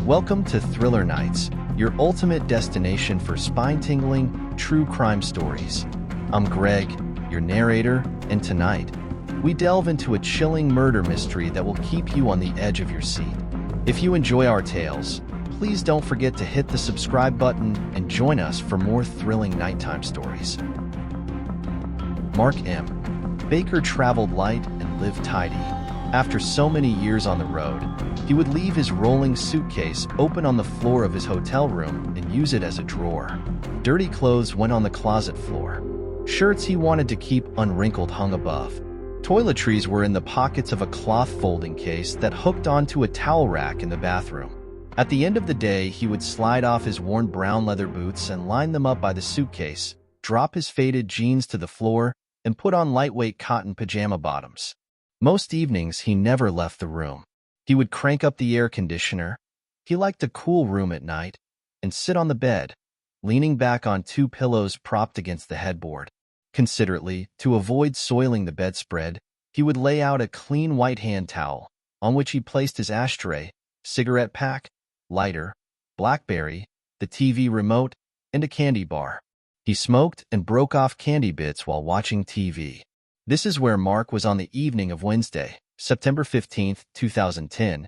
Welcome to Thriller Nights, your ultimate destination for spine-tingling, true crime stories. I'm Greg, your narrator, and tonight, we delve into a chilling murder mystery that will keep you on the edge of your seat. If you enjoy our tales, please don't forget to hit the subscribe button and join us for more thrilling nighttime stories. Mark M. Baker traveled light and lived tidy. After so many years on the road, he would leave his rolling suitcase open on the floor of his hotel room and use it as a drawer. Dirty clothes went on the closet floor. Shirts he wanted to keep unwrinkled hung above. Toiletries were in the pockets of a cloth folding case that hooked onto a towel rack in the bathroom. At the end of the day, he would slide off his worn brown leather boots and line them up by the suitcase, drop his faded jeans to the floor, and put on lightweight cotton pajama bottoms. Most evenings, he never left the room. He would crank up the air conditioner. He liked a cool room at night, and sit on the bed, leaning back on two pillows propped against the headboard. Considerately, to avoid soiling the bedspread, he would lay out a clean white hand towel, on which he placed his ashtray, cigarette pack, lighter, BlackBerry, the TV remote, and a candy bar. He smoked and broke off candy bits while watching TV. This is where Mark was on the evening of Wednesday, September 15, 2010,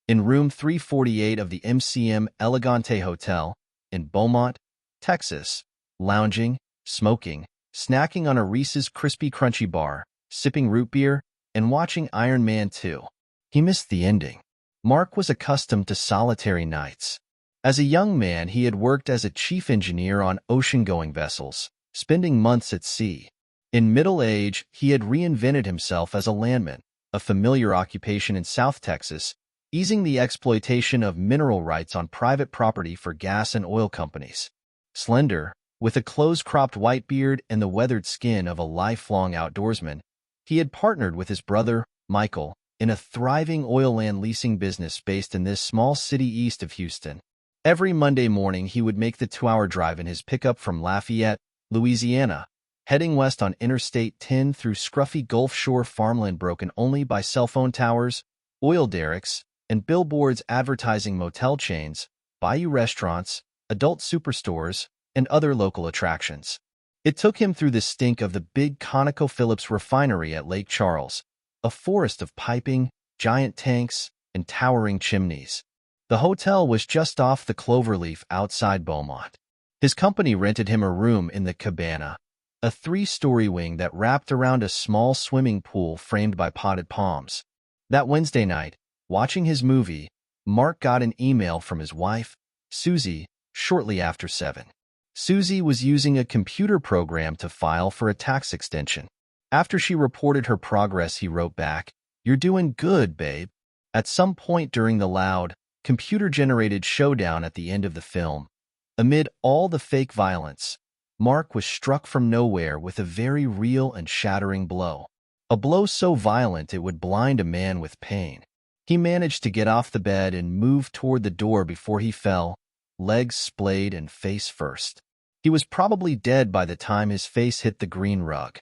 in room 348 of the MCM Elegante Hotel in Beaumont, Texas, lounging, smoking, snacking on a Reese's Crispy Crunchy bar, sipping root beer, and watching Iron Man 2. He missed the ending. Mark was accustomed to solitary nights. As a young man, he had worked as a chief engineer on ocean-going vessels, spending months at sea. In middle age, he had reinvented himself as a landman, a familiar occupation in South Texas, easing the exploitation of mineral rights on private property for gas and oil companies. Slender, with a close-cropped white beard and the weathered skin of a lifelong outdoorsman, he had partnered with his brother, Michael, in a thriving oil land leasing business based in this small city east of Houston. Every Monday morning, he would make the 2-hour drive in his pickup from Lafayette, Louisiana, heading west on Interstate 10 through scruffy Gulf Shore farmland broken only by cell phone towers, oil derricks, and billboards advertising motel chains, bayou restaurants, adult superstores, and other local attractions. It took him through the stink of the big ConocoPhillips refinery at Lake Charles, a forest of piping, giant tanks, and towering chimneys. The hotel was just off the Cloverleaf outside Beaumont. His company rented him a room in the Cabana, a 3-story wing that wrapped around a small swimming pool framed by potted palms. That Wednesday night, watching his movie, Mark got an email from his wife, Susie, shortly after 7. Susie was using a computer program to file for a tax extension. After she reported her progress, he wrote back, "You're doing good, babe." At some point during the loud, computer-generated showdown at the end of the film, amid all the fake violence, Mark was struck from nowhere with a very real and shattering blow. A blow so violent it would blind a man with pain. He managed to get off the bed and move toward the door before he fell, legs splayed and face first. He was probably dead by the time his face hit the green rug.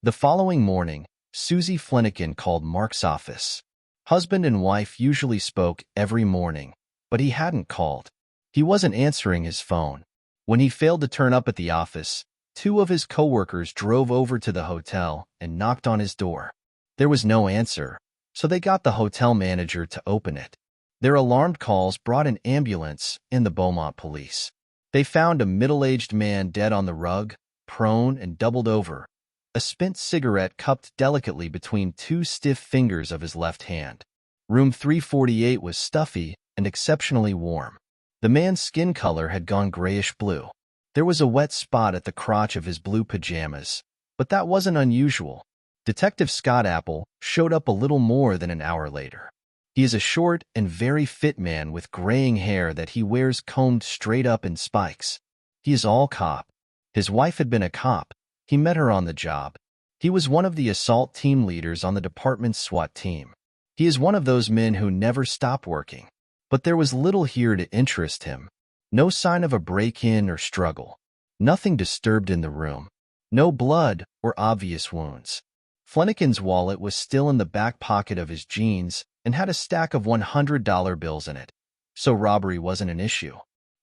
The following morning, Susie Flanagan called Mark's office. Husband and wife usually spoke every morning, but he hadn't called. He wasn't answering his phone. When he failed to turn up at the office, 2 of his coworkers drove over to the hotel and knocked on his door. There was no answer, so they got the hotel manager to open it. Their alarmed calls brought an ambulance and the Beaumont police. They found a middle-aged man dead on the rug, prone and doubled over, a spent cigarette cupped delicately between 2 stiff fingers of his left hand. Room 348 was stuffy and exceptionally warm. The man's skin color had gone grayish-blue. There was a wet spot at the crotch of his blue pajamas, but that wasn't unusual. Detective Scott Apple showed up a little more than an hour later. He is a short and very fit man with graying hair that he wears combed straight up in spikes. He is all cop. His wife had been a cop. He met her on the job. He was one of the assault team leaders on the department's SWAT team. He is one of those men who never stop working. But there was little here to interest him. No sign of a break-in or struggle. Nothing disturbed in the room. No blood or obvious wounds. Flanagan's wallet was still in the back pocket of his jeans, and had a stack of $100 bills in it, so robbery wasn't an issue.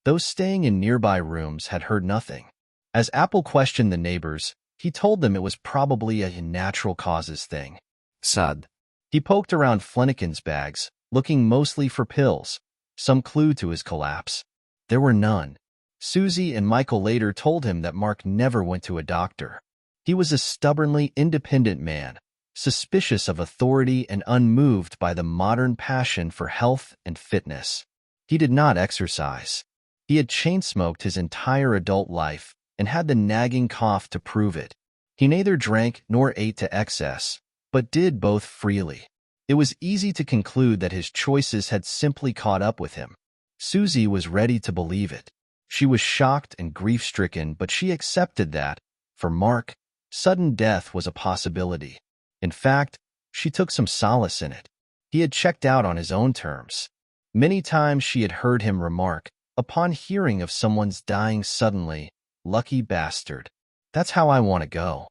Those staying in nearby rooms had heard nothing. As Apple questioned the neighbors, he told them it was probably a natural causes thing. Sad. He poked around Flanagan's bags, looking mostly for pills, some clue to his collapse. There were none. Susie and Michael later told him that Mark never went to a doctor. He was a stubbornly independent man, suspicious of authority and unmoved by the modern passion for health and fitness. He did not exercise. He had chain-smoked his entire adult life and had the nagging cough to prove it. He neither drank nor ate to excess, but did both freely. It was easy to conclude that his choices had simply caught up with him. Susie was ready to believe it. She was shocked and grief-stricken, but she accepted that, for Mark, sudden death was a possibility. In fact, she took some solace in it. He had checked out on his own terms. Many times she had heard him remark, upon hearing of someone's dying suddenly, "Lucky bastard. That's how I want to go."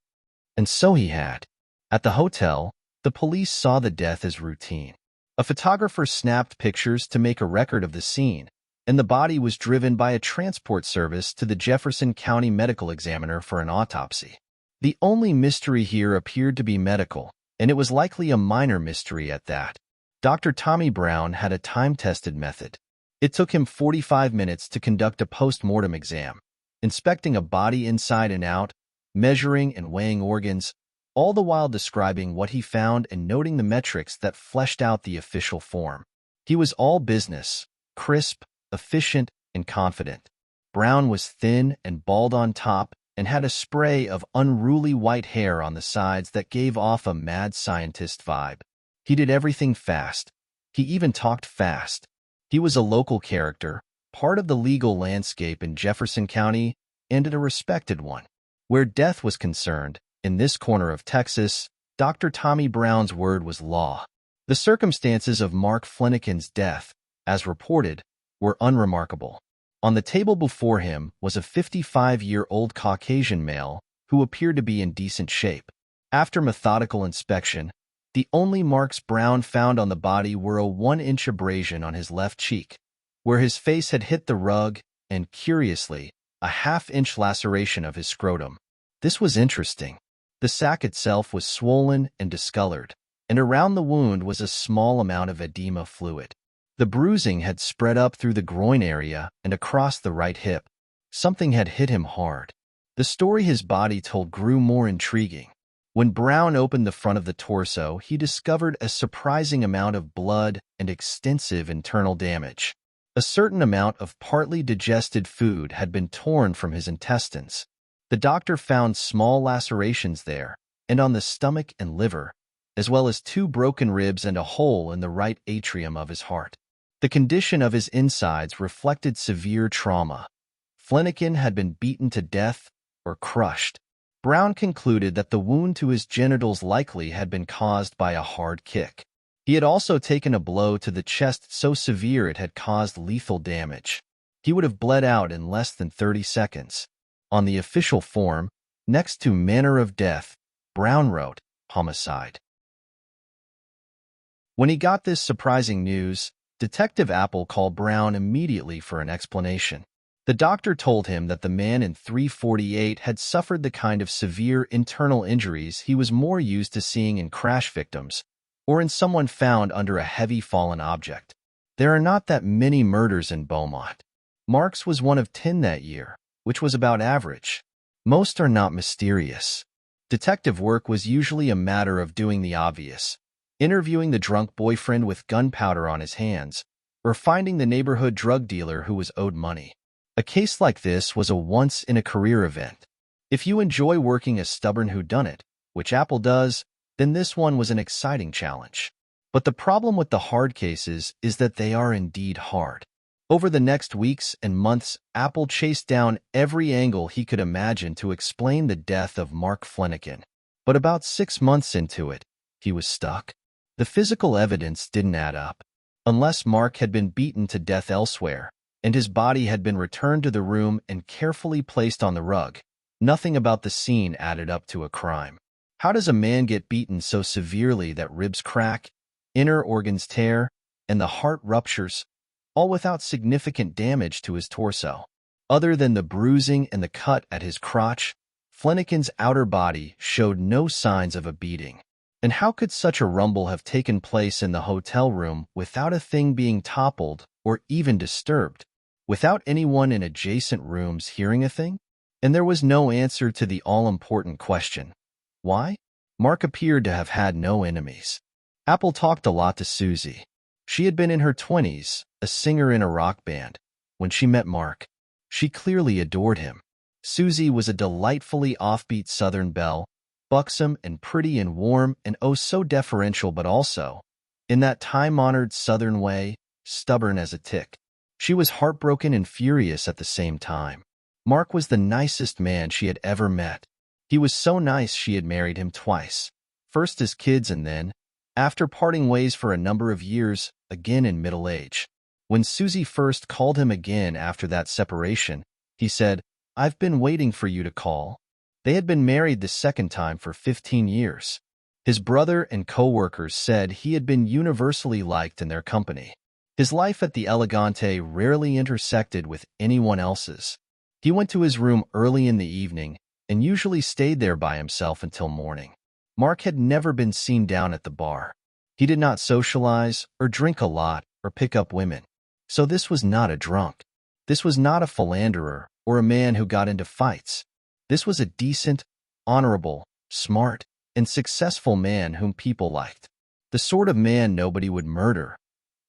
And so he had. At the hotel, the police saw the death as routine. A photographer snapped pictures to make a record of the scene, and the body was driven by a transport service to the Jefferson County Medical Examiner for an autopsy. The only mystery here appeared to be medical, and it was likely a minor mystery at that. Dr. Tommy Brown had a time-tested method. It took him 45 minutes to conduct a post-mortem exam, inspecting a body inside and out, measuring and weighing organs, all the while describing what he found and noting the metrics that fleshed out the official form. He was all business, crisp, efficient, and confident. Brown was thin and bald on top and had a spray of unruly white hair on the sides that gave off a mad scientist vibe. He did everything fast. He even talked fast. He was a local character, part of the legal landscape in Jefferson County, and a respected one. Where death was concerned, in this corner of Texas, Dr. Tommy Brown's word was law. The circumstances of Mark Flanagan's death, as reported, were unremarkable. On the table before him was a 55-year-old Caucasian male who appeared to be in decent shape. After methodical inspection, the only marks Brown found on the body were a 1-inch abrasion on his left cheek, where his face had hit the rug, and, curiously, a 1/2-inch laceration of his scrotum. This was interesting. The sac itself was swollen and discolored, and around the wound was a small amount of edema fluid. The bruising had spread up through the groin area and across the right hip. Something had hit him hard. The story his body told grew more intriguing. When Brown opened the front of the torso, he discovered a surprising amount of blood and extensive internal damage. A certain amount of partly digested food had been torn from his intestines. The doctor found small lacerations there, and on the stomach and liver, as well as 2 broken ribs and a hole in the right atrium of his heart. The condition of his insides reflected severe trauma. Flanagan had been beaten to death or crushed. Brown concluded that the wound to his genitals likely had been caused by a hard kick. He had also taken a blow to the chest so severe it had caused lethal damage. He would have bled out in less than 30 seconds. On the official form, next to manner of death, Brown wrote, homicide. When he got this surprising news, Detective Apple called Brown immediately for an explanation. The doctor told him that the man in 348 had suffered the kind of severe internal injuries he was more used to seeing in crash victims, or in someone found under a heavy fallen object. There are not that many murders in Beaumont. Mark's was one of 10 that year, which was about average. Most are not mysterious. Detective work was usually a matter of doing the obvious, interviewing the drunk boyfriend with gunpowder on his hands, or finding the neighborhood drug dealer who was owed money. A case like this was a once-in-a-career event. If you enjoy working a stubborn whodunit, which Apple does, then this one was an exciting challenge. But the problem with the hard cases is that they are indeed hard. Over the next weeks and months, Apple chased down every angle he could imagine to explain the death of Mark Flanagan. But about 6 months into it, he was stuck. The physical evidence didn't add up. Unless Mark had been beaten to death elsewhere, and his body had been returned to the room and carefully placed on the rug, nothing about the scene added up to a crime. How does a man get beaten so severely that ribs crack, inner organs tear, and the heart ruptures, all without significant damage to his torso. Other than the bruising and the cut at his crotch, Flanagan's outer body showed no signs of a beating. And how could such a rumble have taken place in the hotel room without a thing being toppled or even disturbed, without anyone in adjacent rooms hearing a thing? And there was no answer to the all-important question. Why? Mark appeared to have had no enemies. Apple talked a lot to Susie. She had been in her 20s, a singer in a rock band. When she met Mark, she clearly adored him. Susie was a delightfully offbeat Southern belle, buxom and pretty and warm and oh so deferential, but also, in that time-honored Southern way, stubborn as a tick. She was heartbroken and furious at the same time. Mark was the nicest man she had ever met. He was so nice she had married him twice, first as kids and then, after parting ways for a number of years, again in middle age. When Susie first called him again after that separation, he said, "I've been waiting for you to call." They had been married the second time for 15 years. His brother and co-workers said he had been universally liked in their company. His life at the Elegante rarely intersected with anyone else's. He went to his room early in the evening and usually stayed there by himself until morning. Mark had never been seen down at the bar. He did not socialize or drink a lot or pick up women. So this was not a drunk. This was not a philanderer or a man who got into fights. This was a decent, honorable, smart, and successful man whom people liked. The sort of man nobody would murder.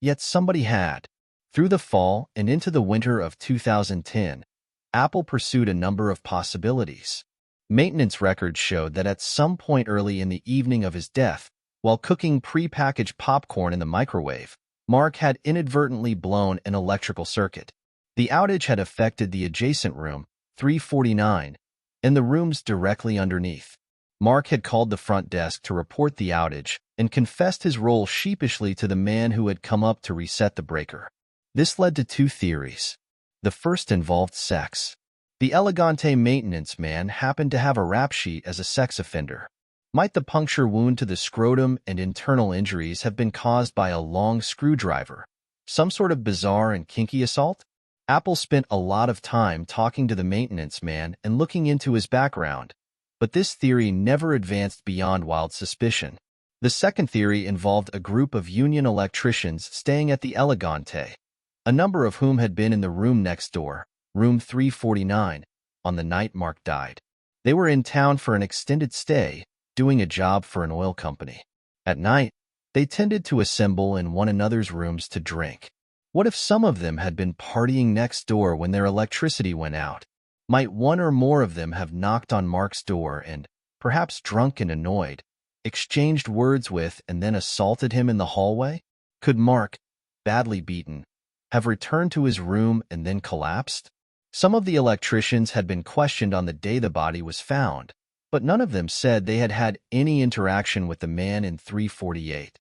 Yet somebody had. Through the fall and into the winter of 2010, Apple pursued a number of possibilities. Maintenance records showed that at some point early in the evening of his death, while cooking pre-packaged popcorn in the microwave, Mark had inadvertently blown an electrical circuit. The outage had affected the adjacent room, 349, and the rooms directly underneath. Mark had called the front desk to report the outage and confessed his role sheepishly to the man who had come up to reset the breaker. This led to two theories. The first involved sex. The Elegante maintenance man happened to have a rap sheet as a sex offender. Might the puncture wound to the scrotum and internal injuries have been caused by a long screwdriver, some sort of bizarre and kinky assault? Apple spent a lot of time talking to the maintenance man and looking into his background, but this theory never advanced beyond wild suspicion. The second theory involved a group of union electricians staying at the Elegante, a number of whom had been in the room next door, room 349, on the night Mark died. They were in town for an extended stay, doing a job for an oil company. At night, they tended to assemble in one another's rooms to drink. What if some of them had been partying next door when their electricity went out? Might one or more of them have knocked on Mark's door and, perhaps drunk and annoyed, exchanged words with and then assaulted him in the hallway? Could Mark, badly beaten, have returned to his room and then collapsed? Some of the electricians had been questioned on the day the body was found, but none of them said they had had any interaction with the man in 348.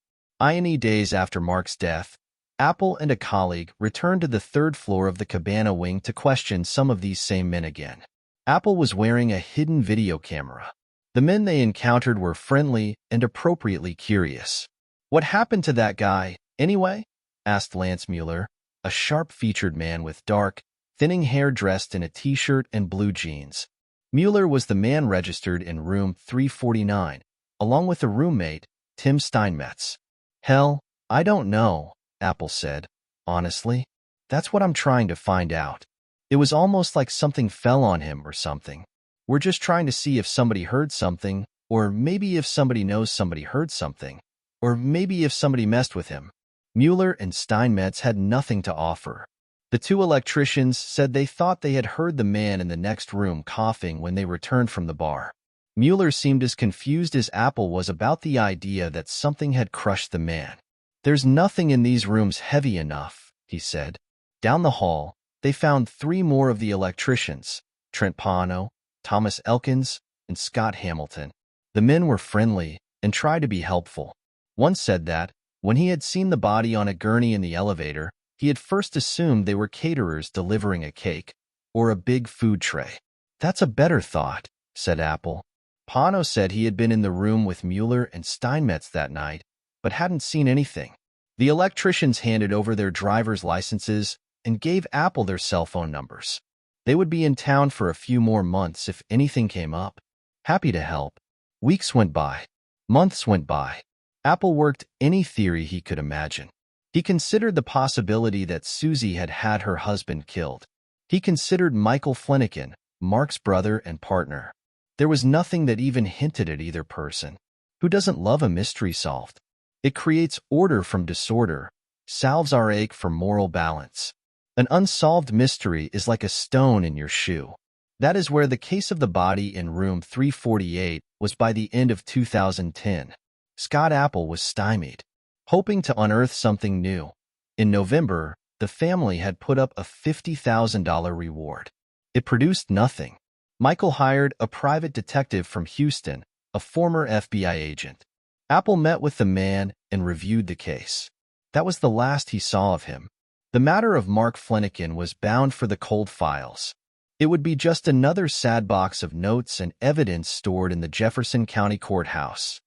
Days after Mark's death, Apple and a colleague returned to the third floor of the Cabana wing to question some of these same men again. Apple was wearing a hidden video camera. The men they encountered were friendly and appropriately curious. "What happened to that guy, anyway?" asked Lance Mueller, a sharp-featured man with dark, thinning hair dressed in a t-shirt and blue jeans. Mueller was the man registered in room 349, along with a roommate, Tim Steinmetz. "Hell, I don't know," Apple said. "Honestly, that's what I'm trying to find out. It was almost like something fell on him or something. We're just trying to see if somebody heard something, or maybe if somebody knows somebody heard something, or maybe if somebody messed with him." Mueller and Steinmetz had nothing to offer. The two electricians said they thought they had heard the man in the next room coughing when they returned from the bar. Mueller seemed as confused as Apple was about the idea that something had crushed the man. "There's nothing in these rooms heavy enough," he said. Down the hall, they found three more of the electricians, Trent Pano, Thomas Elkins, and Scott Hamilton. The men were friendly and tried to be helpful. One said that, when he had seen the body on a gurney in the elevator, he had first assumed they were caterers delivering a cake or a big food tray. "That's a better thought," said Apple. Pano said he had been in the room with Mueller and Steinmetz that night but hadn't seen anything. The electricians handed over their driver's licenses and gave Apple their cell phone numbers. They would be in town for a few more months if anything came up. Happy to help. Weeks went by. Months went by. Apple worked any theory he could imagine. He considered the possibility that Susie had had her husband killed. He considered Michael Flanagan, Mark's brother and partner. There was nothing that even hinted at either person. Who doesn't love a mystery solved? It creates order from disorder, salves our ache for moral balance. An unsolved mystery is like a stone in your shoe. That is where the case of the body in room 348 was by the end of 2010. Scott Apple was stymied, hoping to unearth something new. In November, the family had put up a $50,000 reward. It produced nothing. Michael hired a private detective from Houston, a former FBI agent. Apple met with the man and reviewed the case. That was the last he saw of him. The matter of Mark Flanagan was bound for the cold files. It would be just another sad box of notes and evidence stored in the Jefferson County Courthouse.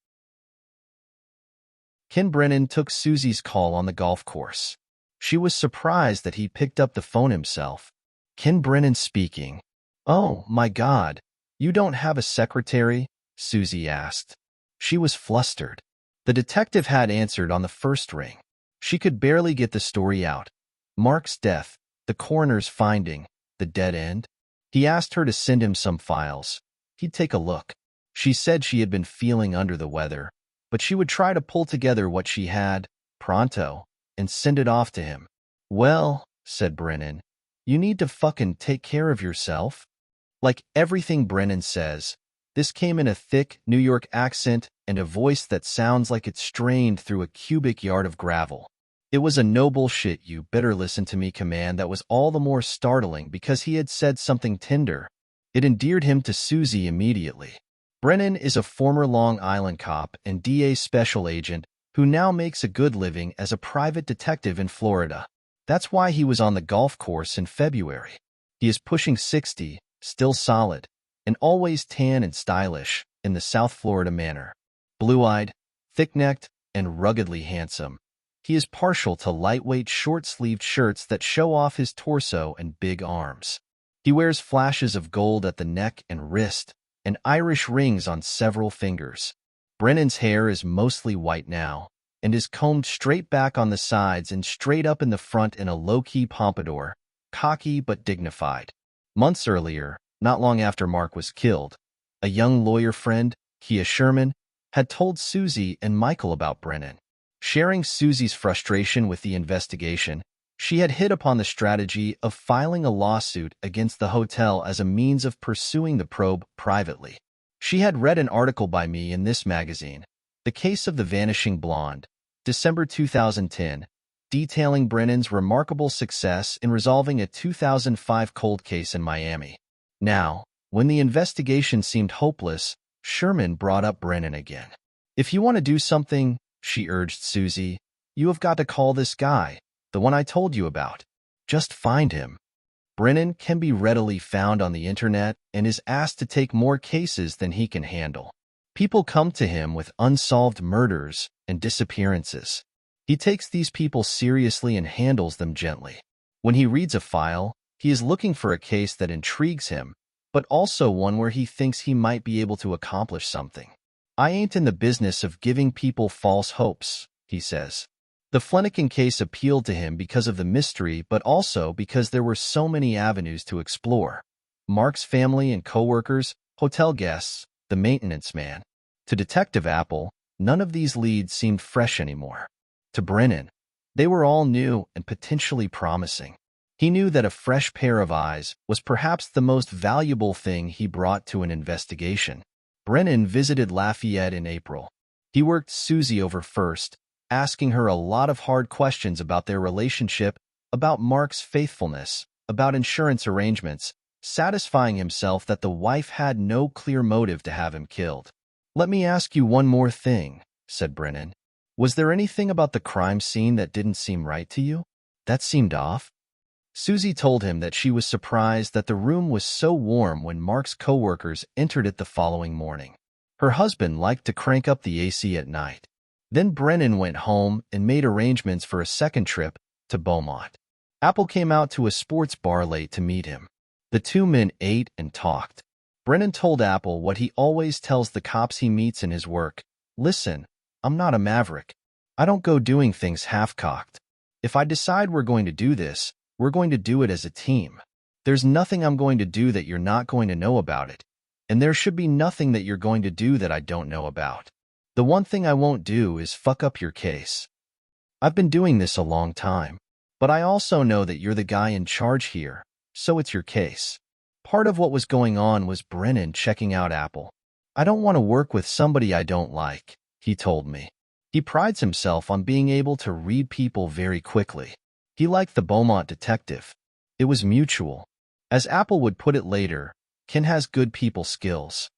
Ken Brennan took Susie's call on the golf course. She was surprised that he picked up the phone himself. Ken Brennan speaking. "Oh, my God, you don't have a secretary?" Susie asked. She was flustered. The detective had answered on the first ring. She could barely get the story out. Mark's death, the coroner's finding, the dead end. He asked her to send him some files. He'd take a look. She said she had been feeling under the weather, but she would try to pull together what she had, pronto, and send it off to him. "Well," said Brennan, "you need to fucking take care of yourself." Like everything Brennan says, this came in a thick New York accent and a voice that sounds like it's strained through a cubic yard of gravel. It was a no bullshit you better listen to me command that was all the more startling because he had said something tender. It endeared him to Susie immediately. Brennan is a former Long Island cop and DA special agent who now makes a good living as a private detective in Florida. That's why he was on the golf course in February. He is pushing 60, still solid, and always tan and stylish in the South Florida manner. Blue-eyed, thick-necked, and ruggedly handsome. He is partial to lightweight short-sleeved shirts that show off his torso and big arms. He wears flashes of gold at the neck and wrist, and Irish rings on several fingers. Brennan's hair is mostly white now, and is combed straight back on the sides and straight up in the front in a low-key pompadour, cocky but dignified. Months earlier, not long after Mark was killed, a young lawyer friend, Kia Sherman, had told Susie and Michael about Brennan. Sharing Susie's frustration with the investigation, she had hit upon the strategy of filing a lawsuit against the hotel as a means of pursuing the probe privately. She had read an article by me in this magazine, The Case of the Vanishing Blonde, December 2010, detailing Brennan's remarkable success in resolving a 2005 cold case in Miami. Now, when the investigation seemed hopeless, Sherman brought up Brennan again. "If you want to do something," she urged Susie, "you have got to call this guy, the one I told you about. Just find him." Brennan can be readily found on the internet and is asked to take more cases than he can handle. People come to him with unsolved murders and disappearances. He takes these people seriously and handles them gently. When he reads a file, he is looking for a case that intrigues him, but also one where he thinks he might be able to accomplish something. "I ain't in the business of giving people false hopes," he says. The Flanagan case appealed to him because of the mystery, but also because there were so many avenues to explore. Mark's family and coworkers, hotel guests, the maintenance man. To Detective Apple, none of these leads seemed fresh anymore. To Brennan, they were all new and potentially promising. He knew that a fresh pair of eyes was perhaps the most valuable thing he brought to an investigation. Brennan visited Lafayette in April. He worked Susie over first, asking her a lot of hard questions about their relationship, about Mark's faithfulness, about insurance arrangements, satisfying himself that the wife had no clear motive to have him killed. "Let me ask you one more thing," said Brennan. "Was there anything about the crime scene that didn't seem right to you? That seemed off?" Susie told him that she was surprised that the room was so warm when Mark's coworkers entered it the following morning. Her husband liked to crank up the AC at night. Then Brennan went home and made arrangements for a second trip to Beaumont. Apple came out to a sports bar late to meet him. The two men ate and talked. Brennan told Apple what he always tells the cops he meets in his work. Listen, I'm not a maverick. I don't go doing things half-cocked. If I decide we're going to do this, we're going to do it as a team. There's nothing I'm going to do that you're not going to know about it, and there should be nothing that you're going to do that I don't know about. The one thing I won't do is fuck up your case. I've been doing this a long time, but I also know that you're the guy in charge here, so it's your case. Part of what was going on was Brennan checking out Apple. I don't want to work with somebody I don't like, he told me. He prides himself on being able to read people very quickly. He liked the Beaumont detective. It was mutual. As Apple would put it later, Ken has good people skills.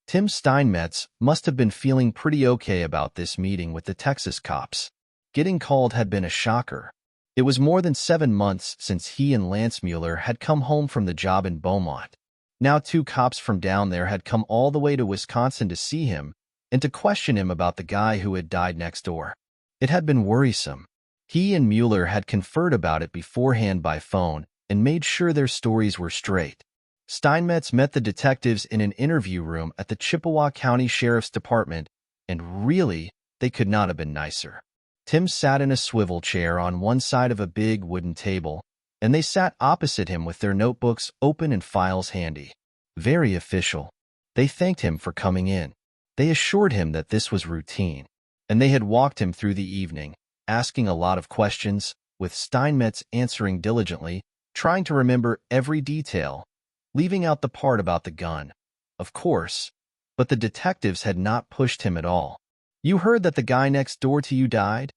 Tim Steinmetz must have been feeling pretty okay about this meeting with the Texas cops. Getting called had been a shocker. It was more than 7 months since he and Lance Mueller had come home from the job in Beaumont. Now 2 cops from down there had come all the way to Wisconsin to see him and to question him about the guy who had died next door. It had been worrisome. He and Mueller had conferred about it beforehand by phone and made sure their stories were straight. Steinmetz met the detectives in an interview room at the Chippewa County Sheriff's Department, and really, they could not have been nicer. Tim sat in a swivel chair on one side of a big wooden table, and they sat opposite him with their notebooks open and files handy. Very official. They thanked him for coming in. They assured him that this was routine, and they had walked him through the evening, asking a lot of questions, with Steinmetz answering diligently, trying to remember every detail, leaving out the part about the gun, of course, but the detectives had not pushed him at all. "You heard that the guy next door to you died?"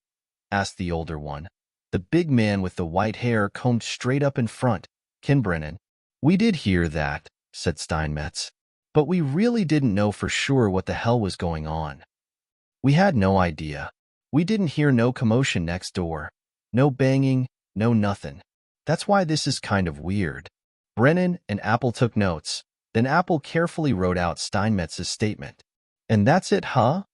asked the older one, the big man with the white hair combed straight up in front, Ken Brennan. "We did hear that," said Steinmetz, "but we really didn't know for sure what the hell was going on. We had no idea. We didn't hear no commotion next door, no banging, no nothing. That's why this is kind of weird." Brennan and Apple took notes. Then Apple carefully wrote out Steinmetz's statement. "And that's it, huh?"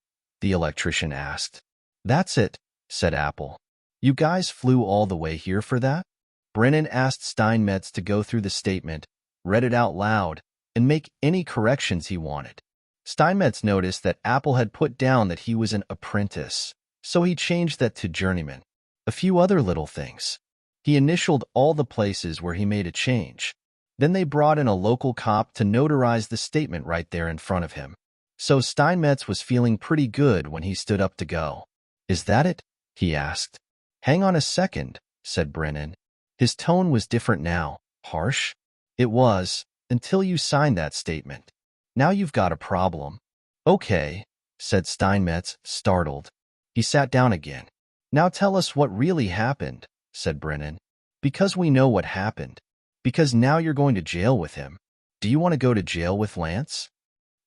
the electrician asked. "That's it," said Apple. "You guys flew all the way here for that?" Brennan asked Steinmetz to go through the statement, read it out loud, and make any corrections he wanted. Steinmetz noticed that Apple had put down that he was an apprentice, so he changed that to journeyman. A few other little things. He initialed all the places where he made a change. Then they brought in a local cop to notarize the statement right there in front of him. So Steinmetz was feeling pretty good when he stood up to go. "Is that it?" he asked. "Hang on a second," said Brennan. His tone was different now. Harsh? It was, until you signed that statement. Now you've got a problem. "Okay," said Steinmetz, startled. He sat down again. "Now tell us what really happened," said Brennan. "Because we know what happened. Because now you're going to jail with him. Do you want to go to jail with Lance?"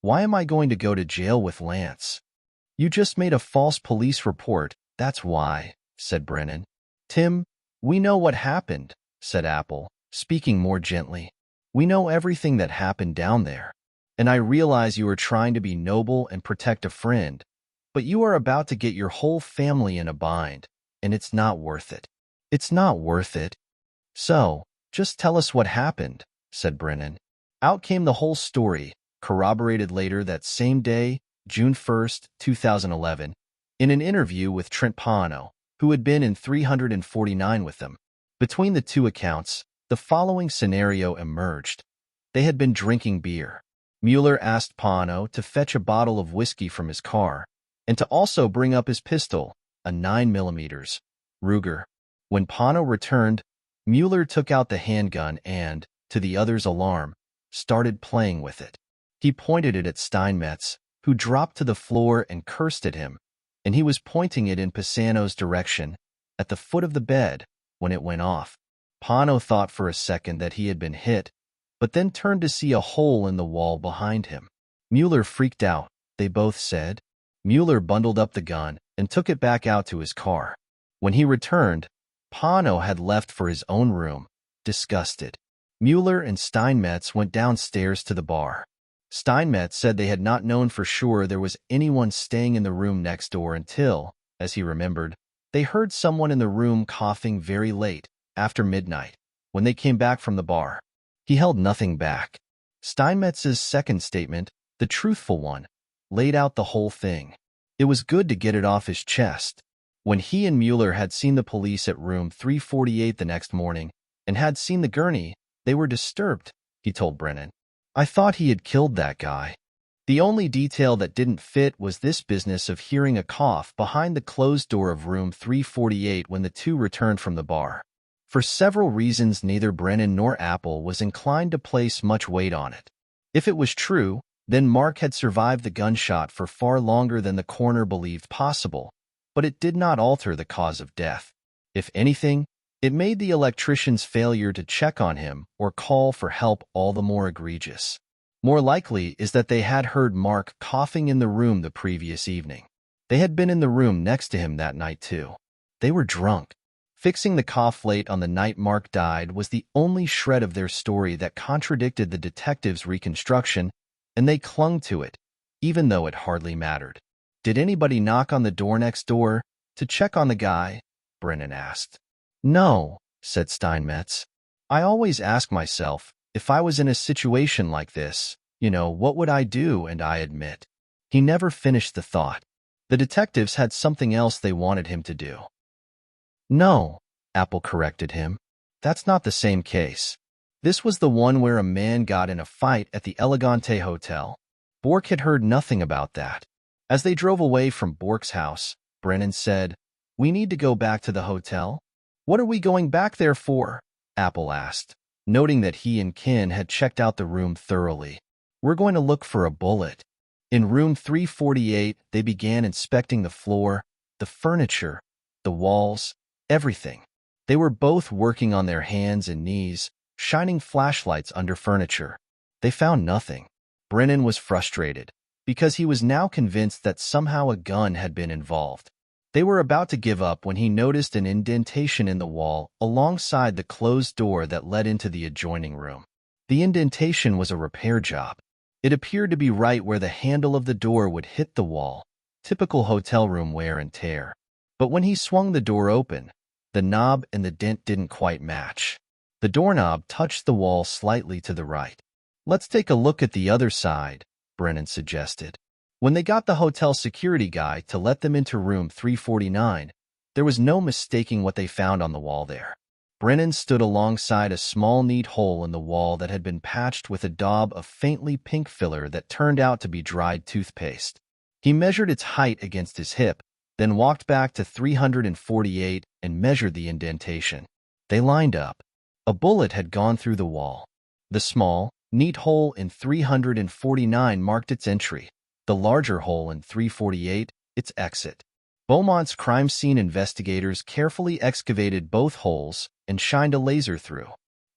"Why am I going to go to jail with Lance?" "You just made a false police report, that's why," said Brennan. "Tim, we know what happened," said Apple, speaking more gently. "We know everything that happened down there. And I realize you are trying to be noble and protect a friend, but you are about to get your whole family in a bind, and it's not worth it. It's not worth it. So, just tell us what happened," said Brennan. Out came the whole story, corroborated later that same day, June 1st, 2011, in an interview with Trent Pano, who had been in 349 with them. Between the two accounts, the following scenario emerged. They had been drinking beer. Mueller asked Pano to fetch a bottle of whiskey from his car, and to also bring up his pistol, a 9mm Ruger. When Pano returned, Mueller took out the handgun and, to the other's alarm, started playing with it. He pointed it at Steinmetz, who dropped to the floor and cursed at him, and he was pointing it in Pisano's direction, at the foot of the bed, when it went off. Pano thought for a second that he had been hit, but then turned to see a hole in the wall behind him. Mueller freaked out, they both said. Mueller bundled up the gun and took it back out to his car. When he returned, Pano had left for his own room, disgusted. Mueller and Steinmetz went downstairs to the bar. Steinmetz said they had not known for sure there was anyone staying in the room next door until, as he remembered, they heard someone in the room coughing very late, after midnight, when they came back from the bar. He held nothing back. Steinmetz's second statement, the truthful one, laid out the whole thing. It was good to get it off his chest. When he and Mueller had seen the police at room 348 the next morning and had seen the gurney, they were disturbed, he told Brennan. I thought he had killed that guy. The only detail that didn't fit was this business of hearing a cough behind the closed door of room 348 when the two returned from the bar. For several reasons, neither Brennan nor Apple was inclined to place much weight on it. If it was true, then Mark had survived the gunshot for far longer than the coroner believed possible, but it did not alter the cause of death. If anything, it made the electrician's failure to check on him or call for help all the more egregious. More likely is that they had heard Mark coughing in the room the previous evening. They had been in the room next to him that night too. They were drunk. Fixing the cough late on the night Mark died was the only shred of their story that contradicted the detective's reconstruction, and they clung to it, even though it hardly mattered. Did anybody knock on the door next door to check on the guy? Brennan asked. No, said Steinmetz. I always ask myself, if I was in a situation like this, what would I do? And I admit. He never finished the thought. The detectives had something else they wanted him to do. No, Apple corrected him. That's not the same case. This was the one where a man got in a fight at the Elegante Hotel. Bork had heard nothing about that. As they drove away from Bork's house, Brennan said, We need to go back to the hotel. What are we going back there for? Apple asked, noting that he and Ken had checked out the room thoroughly. We're going to look for a bullet. In room 348, they began inspecting the floor, the furniture, the walls, everything. They were both working on their hands and knees, shining flashlights under furniture. They found nothing. Brennan was frustrated, because he was now convinced that somehow a gun had been involved. They were about to give up when he noticed an indentation in the wall alongside the closed door that led into the adjoining room. The indentation was a repair job. It appeared to be right where the handle of the door would hit the wall, typical hotel room wear and tear. But when he swung the door open, the knob and the dent didn't quite match. The doorknob touched the wall slightly to the right. Let's take a look at the other side, Brennan suggested. When they got the hotel security guy to let them into room 349, there was no mistaking what they found on the wall there. Brennan stood alongside a small neat hole in the wall that had been patched with a daub of faintly pink filler that turned out to be dried toothpaste. He measured its height against his hip, then walked back to 348 and measured the indentation. They lined up. A bullet had gone through the wall. The small, neat hole in 349 marked its entry. The larger hole in 348, its exit. Beaumont's crime scene investigators carefully excavated both holes and shined a laser through.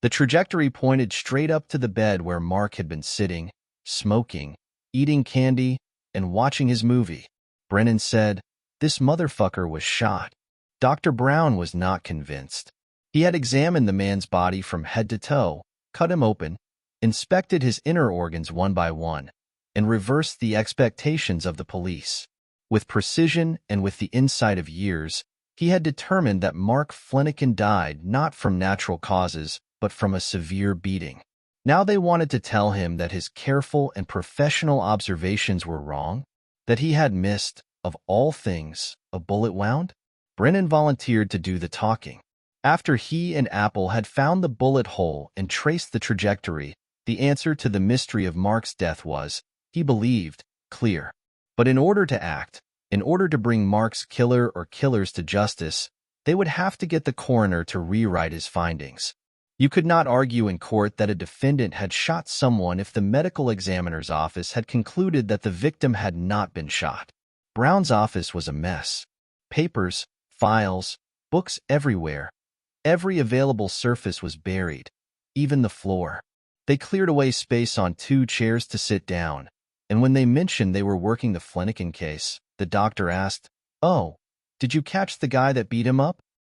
The trajectory pointed straight up to the bed where Mark had been sitting, smoking, eating candy, and watching his movie. Brennan said, This motherfucker was shot. Dr. Brown was not convinced. He had examined the man's body from head to toe, cut him open, inspected his inner organs one by one, and reversed the expectations of the police. With precision and with the insight of years, he had determined that Mark Flanagan died not from natural causes, but from a severe beating. Now they wanted to tell him that his careful and professional observations were wrong, that he had missed, of all things, a bullet wound? Brennan volunteered to do the talking. After he and Apple had found the bullet hole and traced the trajectory, the answer to the mystery of Mark's death was, he believed, clear. But in order to act, in order to bring Mark's killer or killers to justice, they would have to get the coroner to rewrite his findings. You could not argue in court that a defendant had shot someone if the medical examiner's office had concluded that the victim had not been shot. Brown's office was a mess. Papers, files, books everywhere. Every available surface was buried, even the floor. They cleared away space on 2 chairs to sit down, and when they mentioned they were working the Flanagan case, the doctor asked, "Oh, did you catch the guy that beat him up?"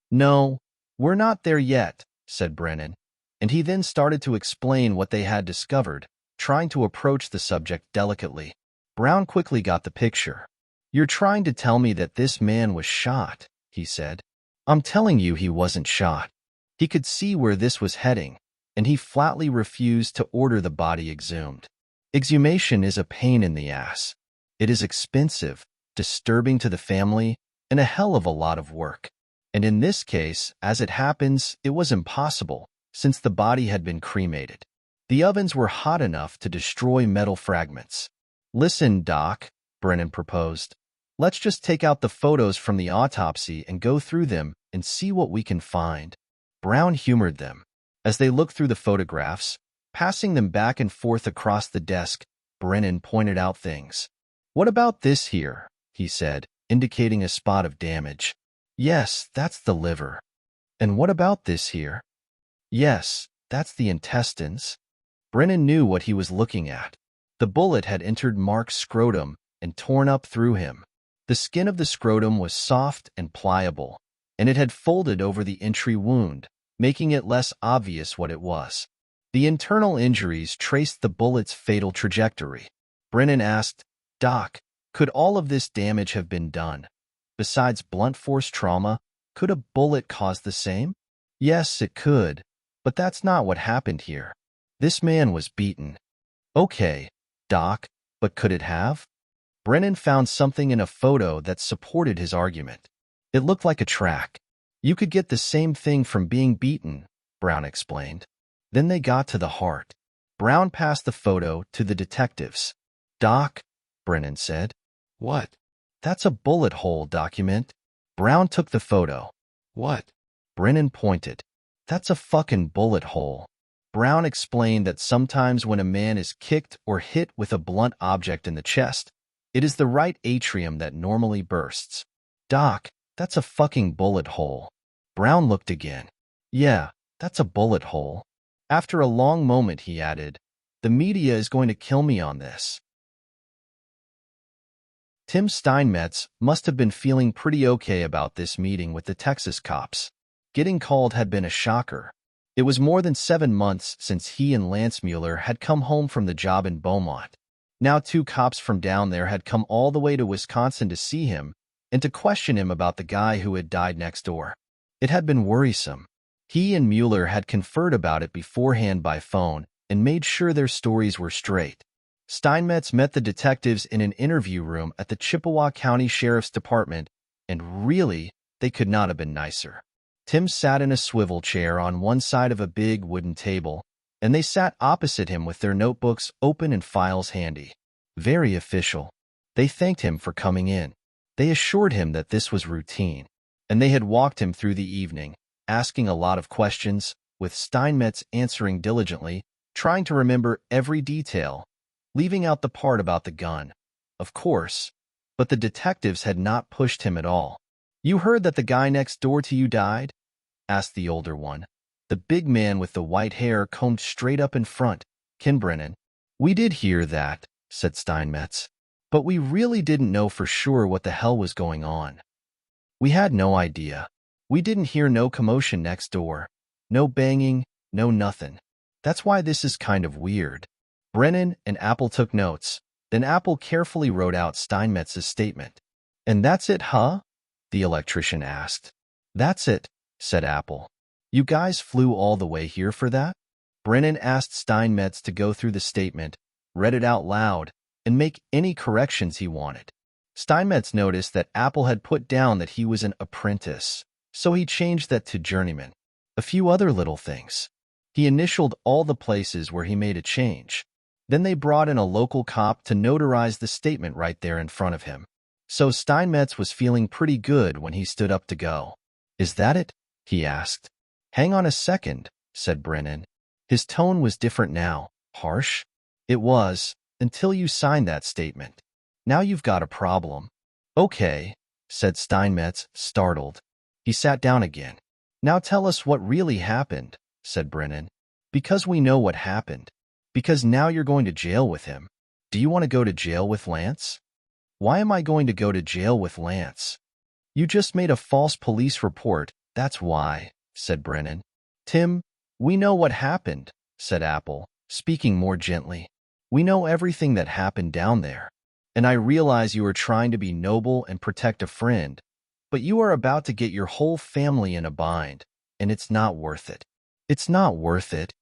"No, we're not there yet," said Brennan, and he then started to explain what they had discovered, trying to approach the subject delicately. Brown quickly got the picture. "You're trying to tell me that this man was shot," he said. "I'm telling you he wasn't shot." He could see where this was heading, and he flatly refused to order the body exhumed. Exhumation is a pain in the ass. It is expensive, disturbing to the family, and a hell of a lot of work. And in this case, as it happens, it was impossible, since the body had been cremated. The ovens were hot enough to destroy metal fragments. "Listen, Doc," Brennan proposed. "Let's just take out the photos from the autopsy and go through them and see what we can find." Brown humored them. As they looked through the photographs, passing them back and forth across the desk, Brennan pointed out things. "What about this here?" he said, indicating a spot of damage. "Yes, that's the liver." "And what about this here?" "Yes, that's the intestines." Brennan knew what he was looking at. The bullet had entered Mark's scrotum and torn up through him. The skin of the scrotum was soft and pliable, and it had folded over the entry wound, making it less obvious what it was. The internal injuries traced the bullet's fatal trajectory. Brennan asked, "Doc, could all of this damage have been done? Besides blunt force trauma, could a bullet cause the same?" "Yes, it could, but that's not what happened here. This man was beaten." "Okay, Doc, but could it have?" Brennan found something in a photo that supported his argument. It looked like a track. "You could get the same thing from being beaten," Brown explained. Then they got to the heart. Brown passed the photo to the detectives. "Doc," Brennan said. "What?" "That's a bullet hole document." Brown took the photo. "What?" Brennan pointed. "That's a fucking bullet hole." Brown explained that sometimes when a man is kicked or hit with a blunt object in the chest, it is the right atrium that normally bursts. "Doc, that's a fucking bullet hole." Brown looked again. "Yeah, that's a bullet hole." After a long moment, he added, "The media is going to kill me on this." Tim Steinmetz must have been feeling pretty okay about this meeting with the Texas cops. Getting called had been a shocker. It was more than 7 months since he and Lance Mueller had come home from the job in Beaumont. Now 2 cops from down there had come all the way to Wisconsin to see him and to question him about the guy who had died next door. It had been worrisome. He and Mueller had conferred about it beforehand by phone and made sure their stories were straight. Steinmetz met the detectives in an interview room at the Chippewa County Sheriff's Department, and really, they could not have been nicer. Tim sat in a swivel chair on one side of a big wooden table, and they sat opposite him with their notebooks open and files handy. Very official. They thanked him for coming in. They assured him that this was routine, and they had walked him through the evening, asking a lot of questions, with Steinmetz answering diligently, trying to remember every detail, leaving out the part about the gun, of course, but the detectives had not pushed him at all. "You heard that the guy next door to you died?" asked the older one, the big man with the white hair combed straight up in front, Ken Brennan. "We did hear that," said Steinmetz, "but we really didn't know for sure what the hell was going on. We had no idea. We didn't hear no commotion next door, no banging, no nothing. That's why this is kind of weird." Brennan and Apple took notes. Then Apple carefully wrote out Steinmetz's statement. "And that's it, huh?" the electrician asked. "That's it," said Apple. "You guys flew all the way here for that?" Brennan asked Steinmetz to go through the statement, read it out loud, and make any corrections he wanted. Steinmetz noticed that Apple had put down that he was an apprentice, so he changed that to journeyman. A few other little things. He initialed all the places where he made a change. Then they brought in a local cop to notarize the statement right there in front of him. So Steinmetz was feeling pretty good when he stood up to go. "Is that it?" he asked. "Hang on a second," said Brennan. His tone was different now, harsh. "It was, until you signed that statement. Now you've got a problem." "Okay," said Steinmetz, startled. He sat down again. "Now tell us what really happened," said Brennan. "Because we know what happened. Because now you're going to jail with him. Do you want to go to jail with Lance?" "Why am I going to go to jail with Lance?" "You just made a false police report, that's why," said Brennan. "Tim, we know what happened," said Apple, speaking more gently. We know everything that happened down there. And I realize you are trying to be noble and protect a friend, but you are about to get your whole family in a bind, and it's not worth it. It's not worth it.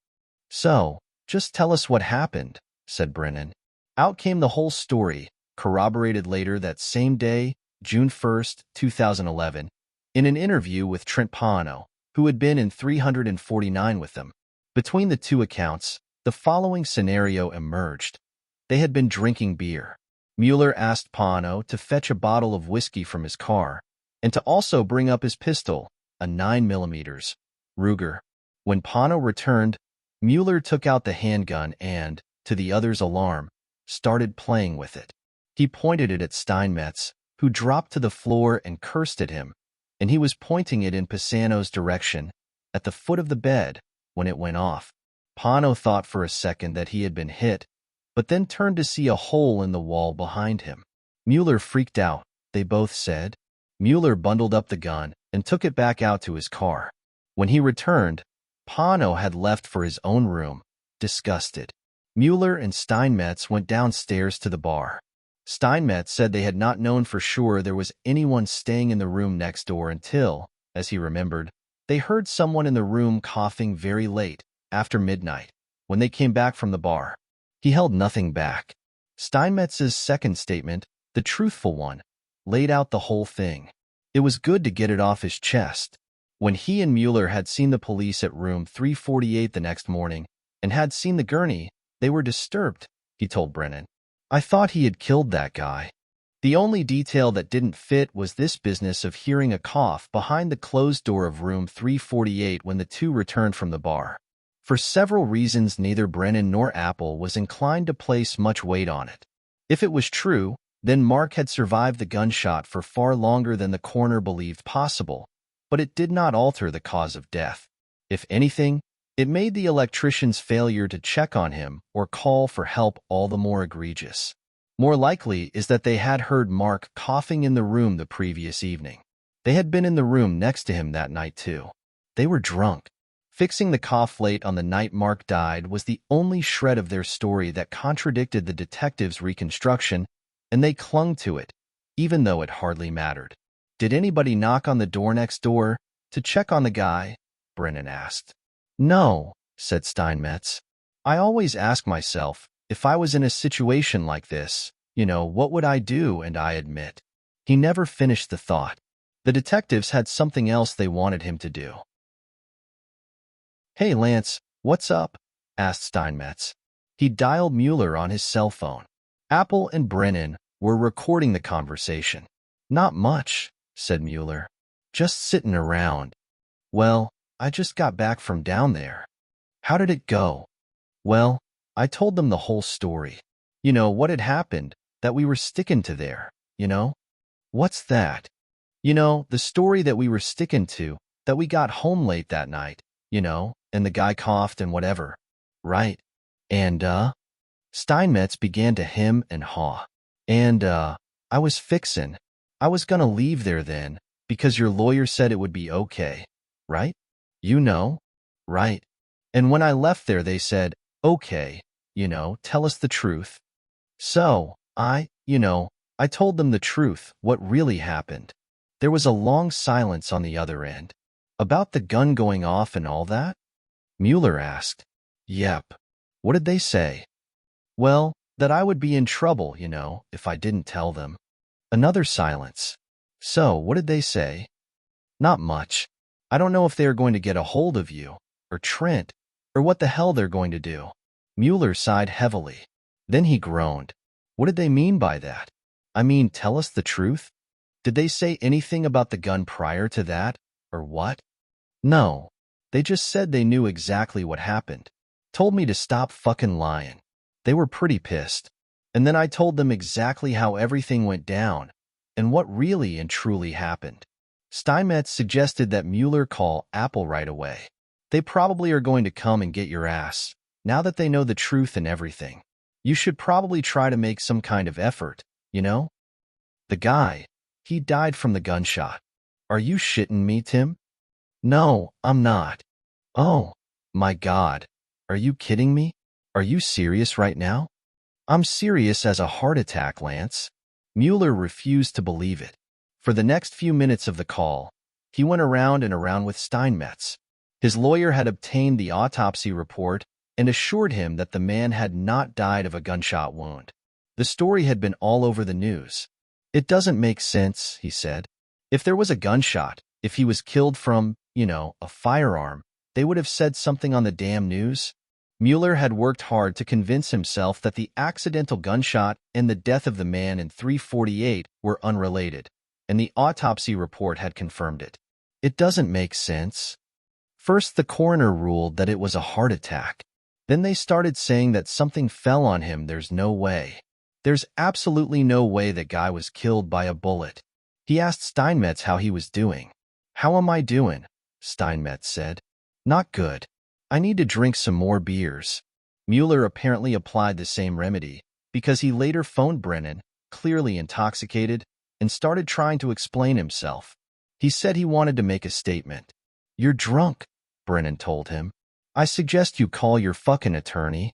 So, just tell us what happened, said Brennan. Out came the whole story, corroborated later that same day, June 1st, 2011, in an interview with Trent Pano, who had been in 349 with them. Between the two accounts, the following scenario emerged. They had been drinking beer. Mueller asked Pano to fetch a bottle of whiskey from his car and to also bring up his pistol, a 9mm Ruger. When Pano returned, Mueller took out the handgun and, to the other's alarm, started playing with it. He pointed it at Steinmetz, who dropped to the floor and cursed at him, and he was pointing it in Pisano's direction, at the foot of the bed, when it went off. Pano thought for a second that he had been hit, but then turned to see a hole in the wall behind him. Mueller freaked out, they both said. Mueller bundled up the gun and took it back out to his car. When he returned, Pano had left for his own room, disgusted. Mueller and Steinmetz went downstairs to the bar. Steinmetz said they had not known for sure there was anyone staying in the room next door until, as he remembered, they heard someone in the room coughing very late, after midnight, when they came back from the bar. He held nothing back. Steinmetz's second statement, the truthful one, laid out the whole thing. It was good to get it off his chest. When he and Mueller had seen the police at room 348 the next morning and had seen the gurney, they were disturbed, he told Brennan. I thought he had killed that guy. The only detail that didn't fit was this business of hearing a cough behind the closed door of room 348 when the two returned from the bar. For several reasons, neither Brennan nor Apple was inclined to place much weight on it. If it was true, then Mark had survived the gunshot for far longer than the coroner believed possible, but it did not alter the cause of death. If anything, it made the electrician's failure to check on him or call for help all the more egregious. More likely is that they had heard Mark coughing in the room the previous evening. They had been in the room next to him that night too. They were drunk. Fixing the cough late on the night Mark died was the only shred of their story that contradicted the detectives' reconstruction, and they clung to it, even though it hardly mattered. Did anybody knock on the door next door to check on the guy? Brennan asked. No, said Steinmetz. I always ask myself, if I was in a situation like this, what would I do? And I admit. He never finished the thought. The detectives had something else they wanted him to do. Hey, Lance, what's up? Asked Steinmetz. He dialed Mueller on his cell phone. Apple and Brennan were recording the conversation. Not much, said Mueller. Just sitting around. Well, I just got back from down there. How did it go? Well, I told them the whole story. What had happened, that we were sticking to there, What's that? The story that we were sticking to, that we got home late that night, and the guy coughed and whatever. Right. And, Steinmetz began to hem and haw. And, I was gonna leave there then, because your lawyer said it would be okay, right? Right. And when I left there, they said, okay, tell us the truth. So, I told them the truth, what really happened. There was a long silence on the other end. About the gun going off and all that? Mueller asked. Yep. What did they say? Well, that I would be in trouble, if I didn't tell them. Another silence. So, what did they say? Not much. I don't know if they are going to get a hold of you, or Trent, or what the hell they're going to do. Mueller sighed heavily. Then he groaned. What did they mean by that? I mean, tell us the truth? Did they say anything about the gun prior to that, or what? No. They just said they knew exactly what happened. Told me to stop fucking lying. They were pretty pissed. And then I told them exactly how everything went down, and what really and truly happened. Steinmetz suggested that Mueller call Apple right away. They probably are going to come and get your ass, now that they know the truth and everything. You should probably try to make some kind of effort, The guy, he died from the gunshot. Are you shitting me, Tim? No, I'm not. Oh, my God. Are you kidding me? Are you serious right now? I'm serious as a heart attack, Lance. Mueller refused to believe it. For the next few minutes of the call, he went around and around with Steinmetz. His lawyer had obtained the autopsy report and assured him that the man had not died of a gunshot wound. The story had been all over the news. It doesn't make sense, he said. If there was a gunshot, if he was killed from, a firearm, they would have said something on the damn news. Mueller had worked hard to convince himself that the accidental gunshot and the death of the man in 348 were unrelated, and the autopsy report had confirmed it. It doesn't make sense. First, the coroner ruled that it was a heart attack. Then they started saying that something fell on him. There's no way. There's absolutely no way that guy was killed by a bullet. He asked Steinmetz how he was doing. How am I doing? Steinmetz said. Not good. I need to drink some more beers. Mueller apparently applied the same remedy, because he later phoned Brennan, clearly intoxicated, and started trying to explain himself. He said he wanted to make a statement. You're drunk, Brennan told him. I suggest you call your fucking attorney.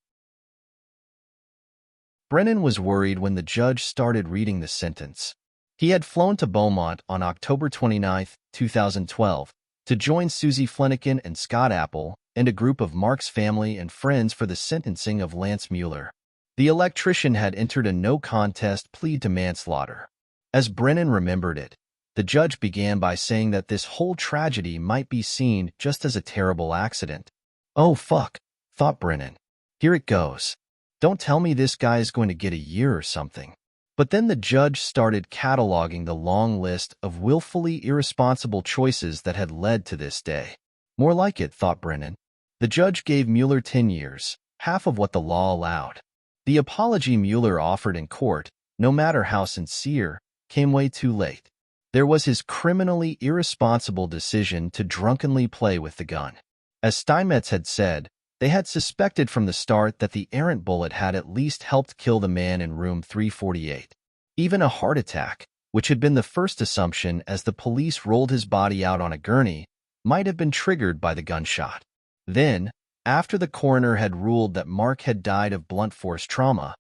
Brennan was worried when the judge started reading the sentence. He had flown to Beaumont on October 29, 2012, to join Susie Flanagan and Scott Apple and a group of Mark's family and friends for the sentencing of Lance Mueller. The electrician had entered a no-contest plea to manslaughter. As Brennan remembered it, the judge began by saying that this whole tragedy might be seen just as a terrible accident. Oh fuck, thought Brennan. Here it goes. Don't tell me this guy is going to get a year or something. But then the judge started cataloging the long list of willfully irresponsible choices that had led to this day. More like it, thought Brennan. The judge gave Mueller 10 years, half of what the law allowed. The apology Mueller offered in court, no matter how sincere, came way too late. There was his criminally irresponsible decision to drunkenly play with the gun. As Steinmetz had said, they had suspected from the start that the errant bullet had at least helped kill the man in room 348. Even a heart attack, which had been the first assumption as the police rolled his body out on a gurney, might have been triggered by the gunshot. Then, after the coroner had ruled that Mark had died of blunt force trauma,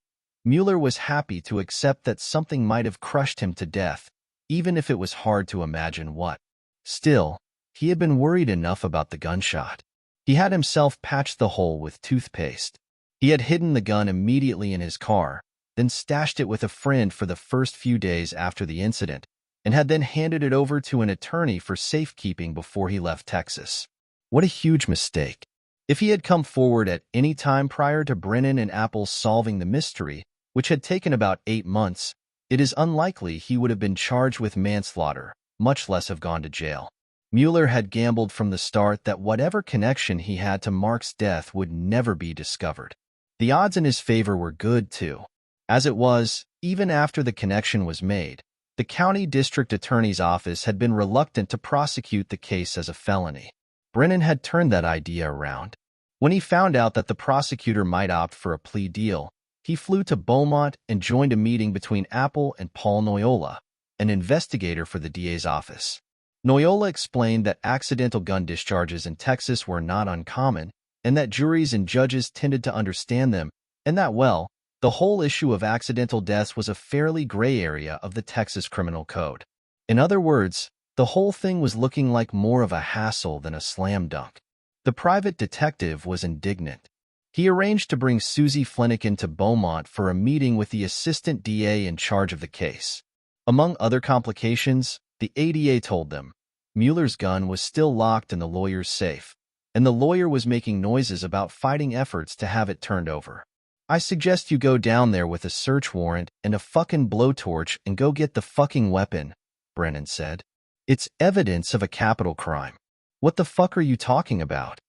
Mueller was happy to accept that something might have crushed him to death, even if it was hard to imagine what. Still, he had been worried enough about the gunshot. He had himself patched the hole with toothpaste. He had hidden the gun immediately in his car, then stashed it with a friend for the first few days after the incident, and had then handed it over to an attorney for safekeeping before he left Texas. What a huge mistake. If he had come forward at any time prior to Brennan and Apple solving the mystery, which had taken about 8 months, it is unlikely he would have been charged with manslaughter, much less have gone to jail. Mueller had gambled from the start that whatever connection he had to Mark's death would never be discovered. The odds in his favor were good, too. As it was, even after the connection was made, the county district attorney's office had been reluctant to prosecute the case as a felony. Brennan had turned that idea around. When he found out that the prosecutor might opt for a plea deal, he flew to Beaumont and joined a meeting between Apple and Paul Noyola, an investigator for the DA's office. Noyola explained that accidental gun discharges in Texas were not uncommon, and that juries and judges tended to understand them, and that, well, the whole issue of accidental deaths was a fairly gray area of the Texas criminal code. In other words, the whole thing was looking like more of a hassle than a slam dunk. The private detective was indignant. He arranged to bring Susie Flanagan to Beaumont for a meeting with the assistant DA in charge of the case. Among other complications, the ADA told them Mueller's gun was still locked in the lawyer's safe, and the lawyer was making noises about fighting efforts to have it turned over. I suggest you go down there with a search warrant and a fucking blowtorch and go get the fucking weapon, Brennan said. It's evidence of a capital crime. What the fuck are you talking about?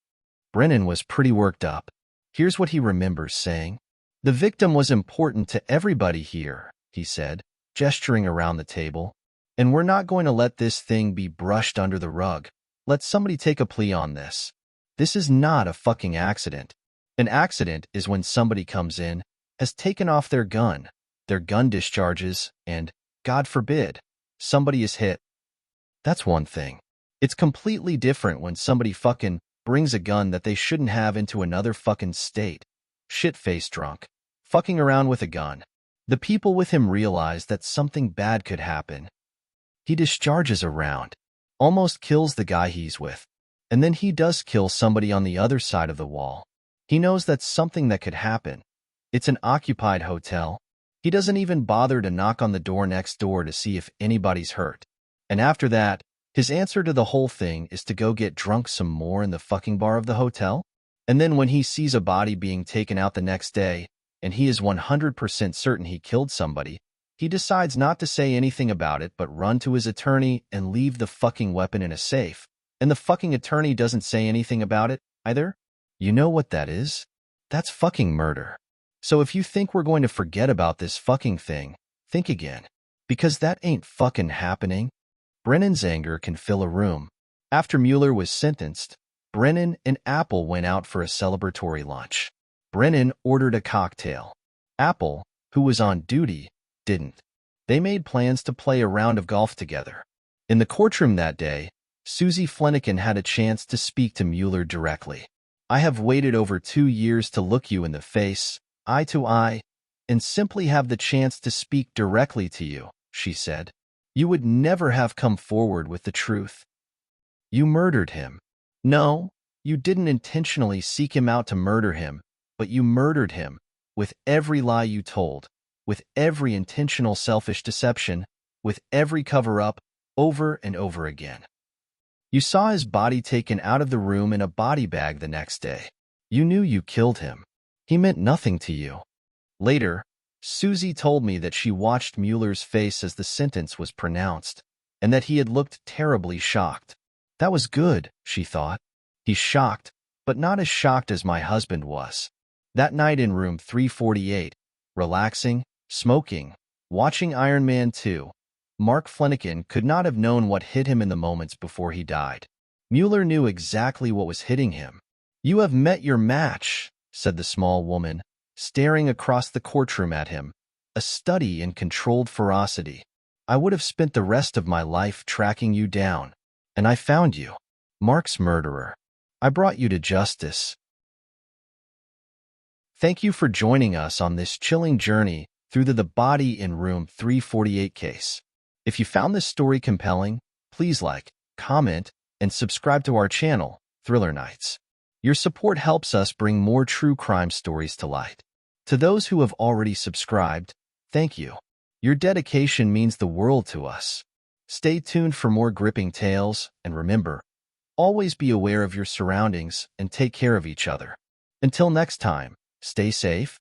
Brennan was pretty worked up. Here's what he remembers saying. The victim was important to everybody here, he said, gesturing around the table. And we're not going to let this thing be brushed under the rug. Let somebody take a plea on this. This is not a fucking accident. An accident is when somebody comes in, has taken off their gun discharges, and, God forbid, somebody is hit. That's one thing. It's completely different when somebody fucking brings a gun that they shouldn't have into another fucking state. Shit-faced drunk. fucking around with a gun. The people with him realize that something bad could happen. He discharges a round, almost kills the guy he's with, and then he does kill somebody on the other side of the wall. He knows that's something that could happen. It's an occupied hotel. He doesn't even bother to knock on the door next door to see if anybody's hurt. And after that, his answer to the whole thing is to go get drunk some more in the fucking bar of the hotel. And then when he sees a body being taken out the next day, and he is 100% certain he killed somebody, he decides not to say anything about it but run to his attorney and leave the fucking weapon in a safe. And the fucking attorney doesn't say anything about it either. You know what that is? That's fucking murder. So if you think we're going to forget about this fucking thing, think again. Because that ain't fucking happening. Brennan's anger can fill a room. After Mueller was sentenced, Brennan and Apple went out for a celebratory lunch. Brennan ordered a cocktail. Apple, who was on duty, didn't. They made plans to play a round of golf together. In the courtroom that day, Susie Flanagan had a chance to speak to Mueller directly. I have waited over 2 years to look you in the face, eye to eye, and simply have the chance to speak directly to you, she said. You would never have come forward with the truth. You murdered him. No, you didn't intentionally seek him out to murder him, but you murdered him, with every lie you told, with every intentional selfish deception, with every cover-up, over and over again. You saw his body taken out of the room in a body bag the next day. You knew you killed him. He meant nothing to you. Later, Susie told me that she watched Mueller's face as the sentence was pronounced, and that he had looked terribly shocked. That was good, she thought. He's shocked, but not as shocked as my husband was. That night in room 348, relaxing, smoking, watching Iron Man 2, Mark Flanagan could not have known what hit him in the moments before he died. Mueller knew exactly what was hitting him. You have met your match, said the small woman, staring across the courtroom at him, a study in controlled ferocity. I would have spent the rest of my life tracking you down, and I found you, Mark's murderer. I brought you to justice. Thank you for joining us on this chilling journey through the body in room 348 case. If you found this story compelling, please like, comment, and subscribe to our channel, Thriller Nights. Your support helps us bring more true crime stories to light. To those who have already subscribed, thank you. Your dedication means the world to us. Stay tuned for more gripping tales, and remember, always be aware of your surroundings and take care of each other. Until next time, stay safe,